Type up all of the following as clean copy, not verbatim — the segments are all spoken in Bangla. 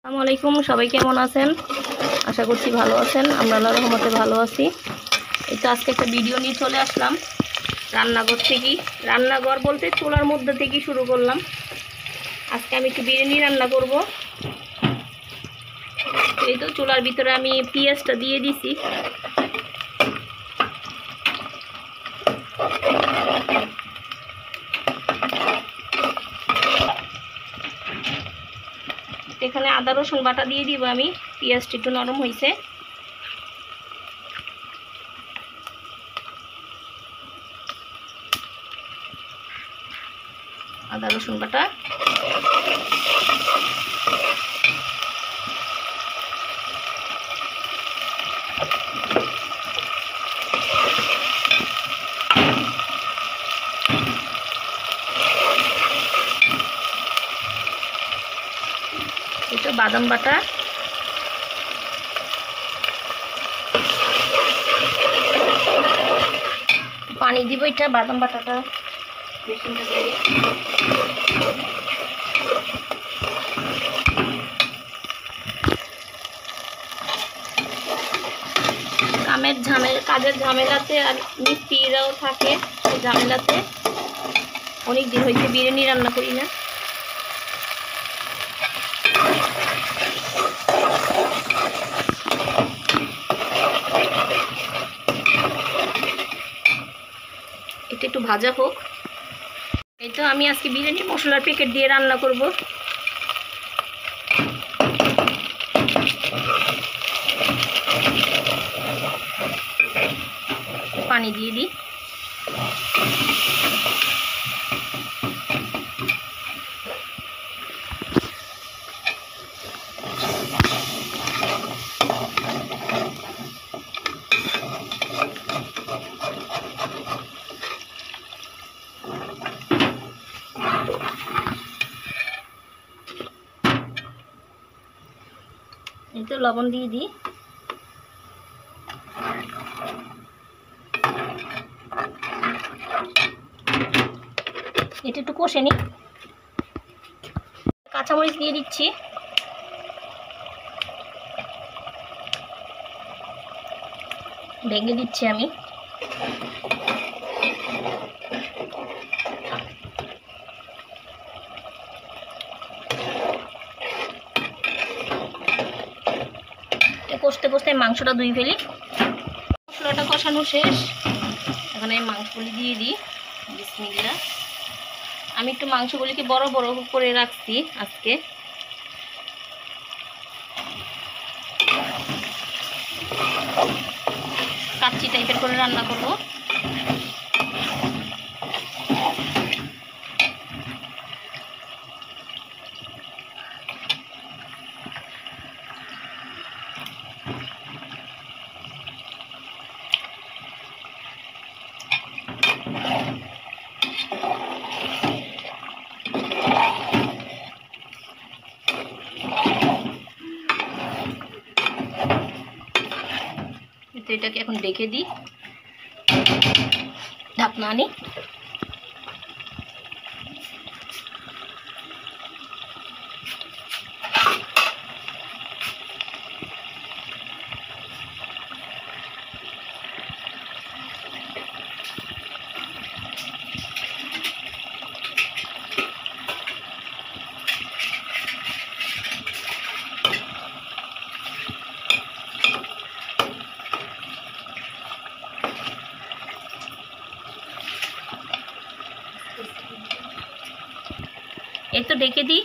আসসালামু আলাইকুম, সবাই কেমন আছেন? আশা করছি ভালো আছেন। আমরা আল্লাহর রহমতে ভালো আছি। এই তো আজকে একটা ভিডিও নিয়ে চলে আসলাম রান্নাঘর থেকেই। রান্নাঘর বলতে চুলার মধ্যে থেকেই শুরু করলাম। আজকে আমি একটু বিরিয়ানি রান্না করব। এই তো চুলার ভিতরে আমি পেঁয়াজটা দিয়ে দিছি। এখানে আদা রসুন বাটা দিয়ে দিব আমি। পেঁয়াজটা একটু নরম হয়েছে। আদা রসুন বাটা একটু বাদাম বাটা, পানি দিব। এটা বাদাম বাটাটা কাজের ঝামেলাতে আর মিস্ত্রিরাও থাকে, ঝামেলাতে অনেক দিন হয়েছে বিরিয়ানি রান্না করি না। এটা একটু ভাজা হোক। এই তো আমি আজকে বিরিয়ানি মশলার প্যাকেট দিয়ে রান্না করব। পানি দিয়ে দিই। এই তো লবণ দিয়ে দিই। এটা একটু কষে নিই। কাঁচামরিচ দিয়ে দিচ্ছি। ভেঙে দিচ্ছি আমি। কষতে কষতে মাংসটা ধুয়ে ফেলি। মশলাটা কষানো শেষ। এখানে মাংসগুলি দিয়ে দিই। বিসমিল্লাহ। আমি একটু মাংসগুলিকে বড় বড় করে রাখছি আজকে। কাচ্চি টাইপের করে রান্না করব। এটাকে এখন ঢেকে দিই। ঢাকনা আনি। এই তো ঢেকে দিই।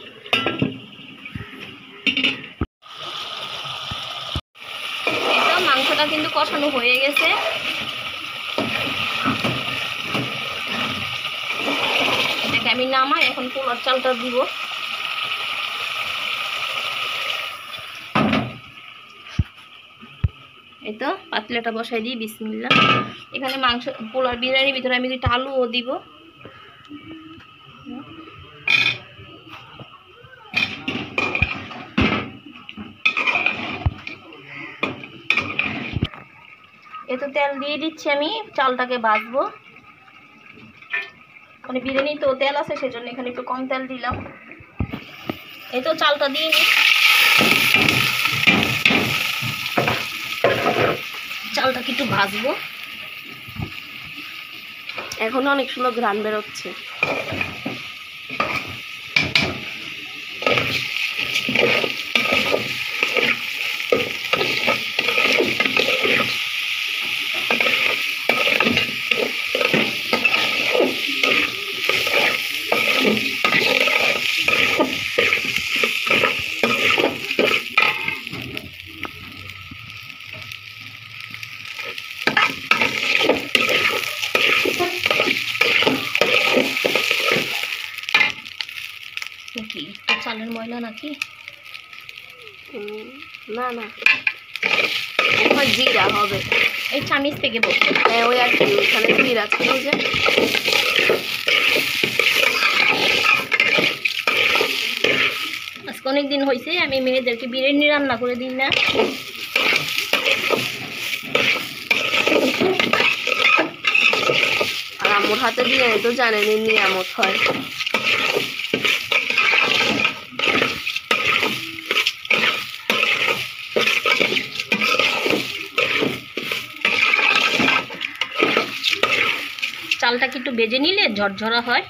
মাংসটা কিন্তু কষানো হয়ে গেছে। এটাকে আমি নামাই। এখন পোলার চালটা দিব। এই তো পাতলাটা বসাই দিই। বিসমিল্লাহ। এখানে মাংস পোলার বিরিয়ানির ভিতরে আমি দুটো আলুও দিব। এত তেল দিয়ে দিচ্ছি আমি। চালটাকে ভাজবো। মানে বিরিয়ানি তো তেল আছে, সেজন্য এখানে একটু কম তেল দিলাম। এই তো চালটা দিয়ে নিই। একটু ভাজবো। এখন অনেক সুন্দর ঘ্রাণ বেরোচ্ছে। নাকি চালের ময়লা নাকি? না না, জিরা হবে। এই চামিচ থেকে বলছে। হ্যাঁ ওই আর কি, ওইখানে জিরা ছিল যে। আজকে অনেক দিন হয়েছে আমি মেয়েদেরকে বিরিয়ানি রান্না করে দিই না। আর আম্মুর হাতে বিরিয়ানি তো জানেনই নিয়ামত হয়। চালটাকে একটু বেজে নিলে ঝরঝরা হয়।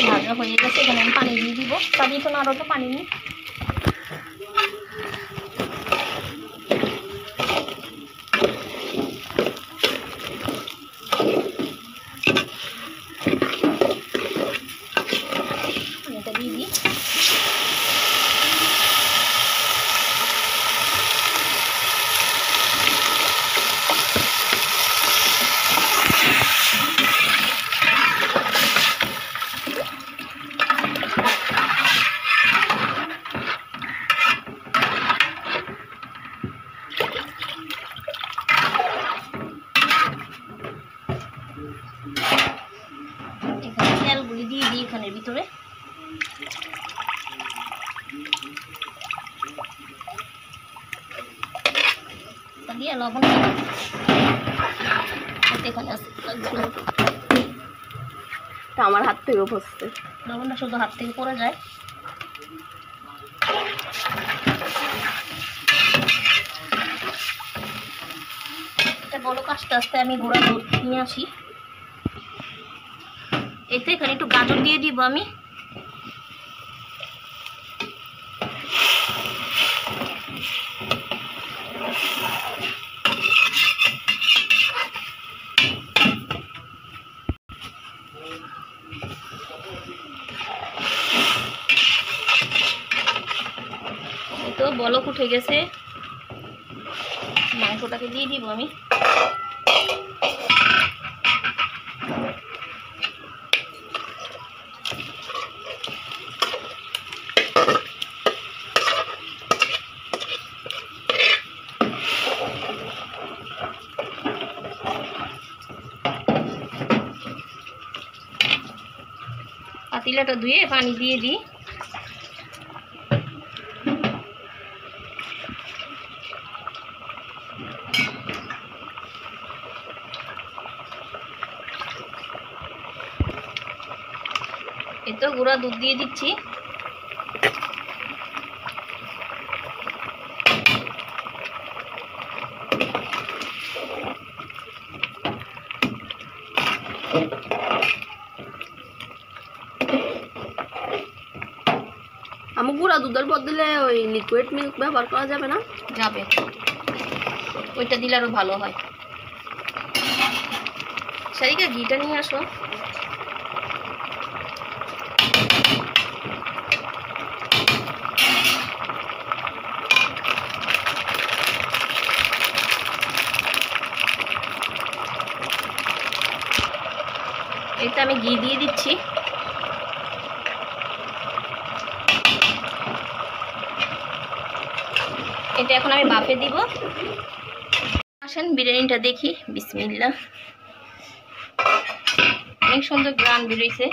ভাজা হয়ে গেছে, এখানে আমি পানি দিয়ে দিব। তাদের তো আরও তো পানি নিই। পানিটা দিয়ে দিই। এখানে তেলগুলি দিয়ে দিই এখানের ভিতরে। দিয়ে লবণ এখানে আছে, আমার হাত থেকেও বসছে। লবণটা শুধু হাত থেকে পড়ে যায়। এটা বলো আস্তে আস্তে আমি গুঁড়া দুধ নিয়ে আসি। এতে এখানে একটু গাজর দিয়ে দিব আমি। তো বলক উঠে গেছে, মাংসটাকে দিয়ে দিব আমি। পাতিলাটা ধুয়ে পানি দিয়ে দিই। এই তো গুঁড়া দুধ দিয়ে দিচ্ছি। আমার গুঁড়া দুধের বদলে ওই লিকুইড মিল্ক ব্যবহার করা যাবে না? যাবে, ওইটা দিলে আরো ভালো হয়। সারিকা ঘিটা নিয়ে আসো। এটা আমি ঘি দিয়ে দিচ্ছি। এটা এখন আমি বাফে দিব। আসেন বিরিয়ানিটা দেখি। বিসমিল্লাহ। অনেক সুন্দর গ্রান বেরোইছে।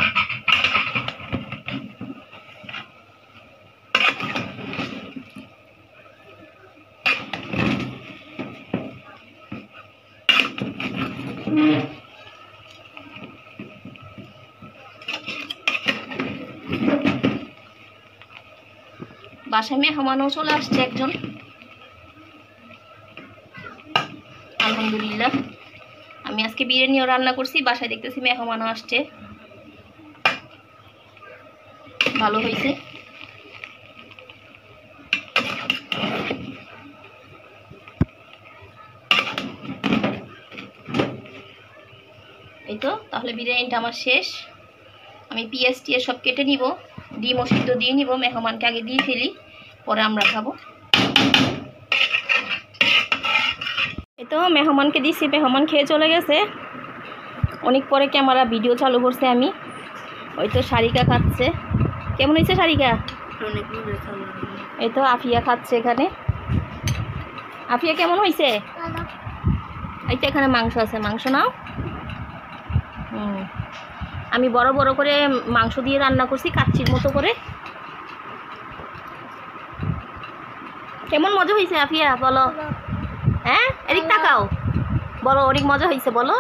বাসায় মেহমানও চলে আসছে একজন, আলহামদুলিল্লাহ। আমি আজকে বিরিয়ানিও রান্না করছি, বাসায় দেখতেছি মেহমানও আসছে, ভালো হয়েছে। এই তো, তাহলে বিরিয়ানিটা আমার শেষ। আমি পেঁয়াজ টিয়াজ সব কেটে নিব, ডিমও সিদ্ধ দিয়ে নিব, মেহমানকে আগে দিয়ে ফেলি, পরে আমরা খাবো। এই তো মেহমানকে দিছি, মেহমান খেয়ে চলে গেছে। অনেক পরে ক্যামেরা ভিডিও চালু করছে আমি। ওই তো সারিকা খাচ্ছে। কেমন হয়েছে সারিকা? এই তো আফিয়া খাচ্ছে এখানে। আফিয়া কেমন হয়েছে? এই তো এখানে মাংস আছে, মাংস নাও। আমি বড় বড় করে মাংস দিয়ে রান্না করছি, কাচ্চির মতো করে। কেমন মজা হয়েছে আফিয়া বলো? হ্যাঁ, এদিক তাকাও, বলো অনেক মজা হয়েছে বলো।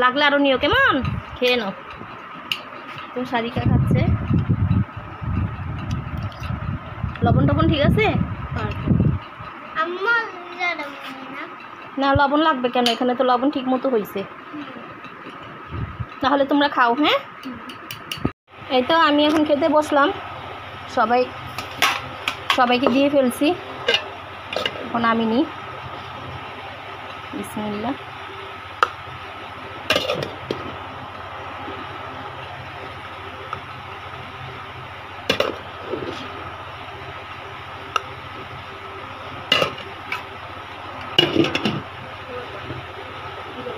লাগলে আরো নিও, কেমন? খেয়ে নাও। তো সারিকা খাচ্ছে। লবণ টবণ ঠিক আছে? না লবণ লাগবে কেন, এখানে তো লবণ ঠিক মতো হয়েছে। তাহলে তোমরা খাও। হ্যাঁ, এই তো আমি এখন খেতে বসলাম। সবাইকে দিয়ে ফেলছি, এখন আমি নিই। বিসমিল্লাহ।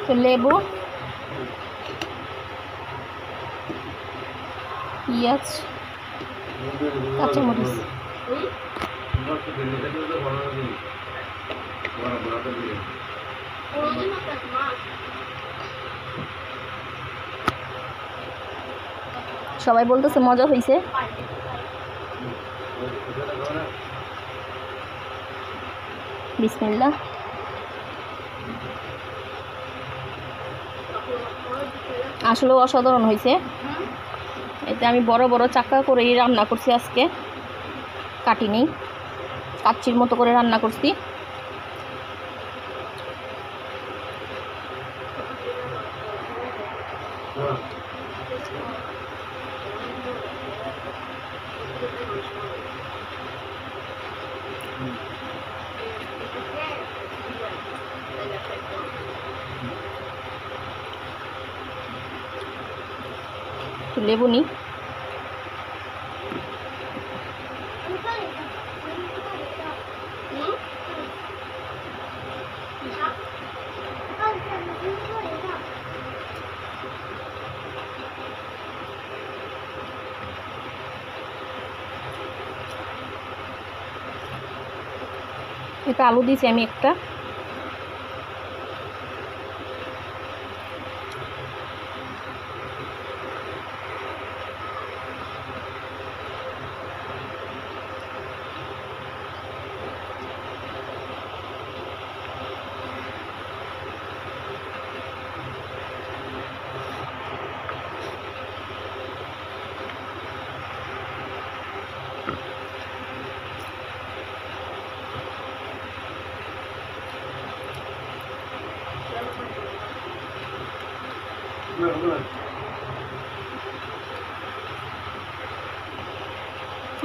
তো লেবু, পেঁয়াজ, কাঁচামরিচ, সবাই বলতেছে মজা হয়েছে। বিসমিল্লাহ। আসলে অসাধারণ হয়েছে। এতে আমি বড় বড় চাকা করেই রান্না করছি আজকে, কাটিনি, কাচ্চির মতো করে রান্না করছি। লেবু নিই। এটা আলু দিয়েছি আমি একটা।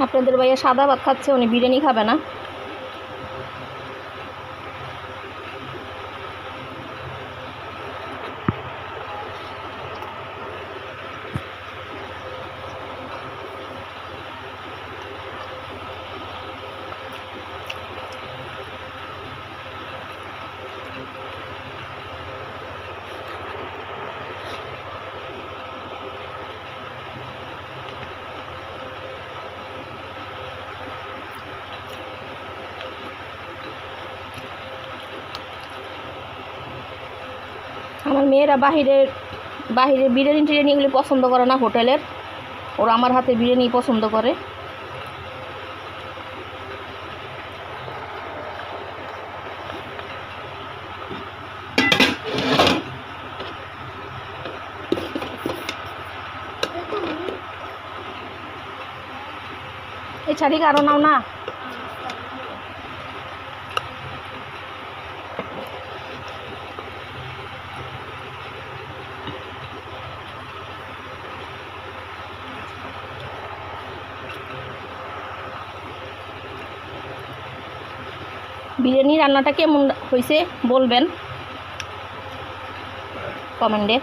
আপনাদের ভাইয়া সাদা ভাত খাচ্ছে, উনি বিরিয়ানি খাবে না। আমার মেয়েরা বাহিরের বিরিয়ানি টিরিয়ানি এগুলি পছন্দ করে না হোটেলের, ওরা আমার হাতে বিরিয়ানি পছন্দ করে। এই ছাড়ি আরও নাও না। বিরিয়ানি রান্নাটা কেমন হয়েছে বলবেন কমেন্টে।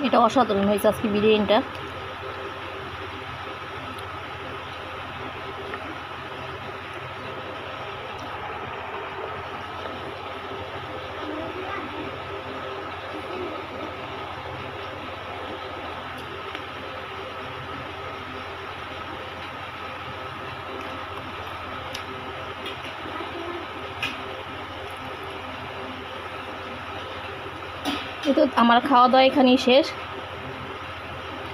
এটা অসাধারণ হয়েছে আজকে বিরিয়ানিটা। এই তো আমার খাওয়া দাওয়া এখানেই শেষ,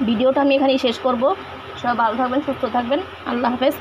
ভিডিওটা আমি এখানেই শেষ করব। সবাই ভালো থাকবেন, সুস্থ থাকবেন, আল্লাহ হাফেজ।